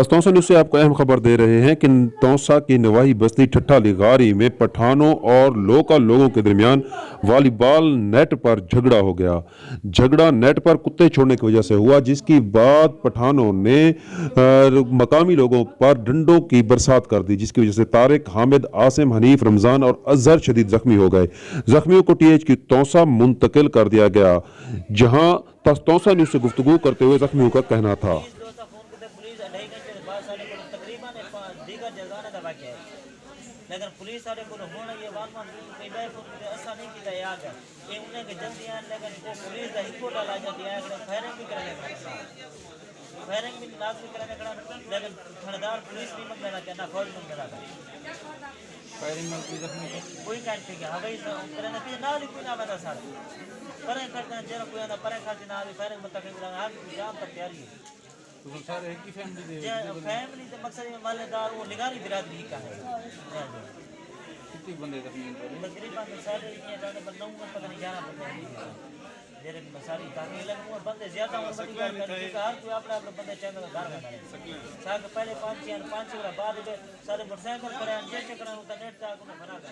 Taunsa news سے آپ کو اہم خبر دے رہے ہیں کہ تونسہ کی نواحی بستی ٹھٹھہ لغاری میں پٹھانوں اور لوکل لوگوں کے درمیان والی بال نیٹ پر جھگڑا ہو گیا۔ جھگڑا نیٹ پر کتے چھوڑنے کی وجہ سے ہوا، جس کی بعد پٹھانوں نے مقامی لوگوں پر ڈنڈوں کی برسات کر دی، جس کی وجہ سے طارق، حامد، عاصم، حنیف، رمضان اور اظہر شدید زخمی ہو گئے۔ زخمیوں کو ٹی ایچ کی تونسہ منتقل کر دیا گیا، جہاں تونسہ نیوز سے گفتگو کرتے ہوئے زخمیوں کا کہنا تھا۔ لیکن پولیس سارے کو ہونا یہ بات میں بیٹھ کو ایسا نہیں کیتا یاد ہے کہ انہیں کے جلدی آنے لیکن وہ پولیس کا ہی کو ڈالا جاتی ہے کہ فائرنگ بھی کرنے کا فائرنگ بھی لازمی کرنے کا لیکن تھندار پولیس نہیں منگنا چاہنا فوج منگنا تھا فائرنگ میں کوئی کہتے کہ ہوائی کرنے کے نہ بھی کوئی نہ بتا سر پرے کرتے ہیں جرا کوئی نہ پرے کرتے نہ فائرنگ میں تک ہر جان تک تیاری ہے تو سارے ایک ہی فیملی سے مقصد یہ مالے دار وہ لغاری برادری کا ہے۔ کتنے بندے زخمی تقریباً سارے یہ جانے بندوں میں پتہ نہیں 11 بندے میرے ساری تاکہ لگوں بندے زیادہ ہوں بڑی بات ہے کہ ہر کوئی اپنا اپنا بندے چاہے گا گھر میں ساتھ پہلے 5 بعد سارے موٹر سائیکل پر ہیں جیسے کرنا ہوتا نیٹ تک انہیں بنا کر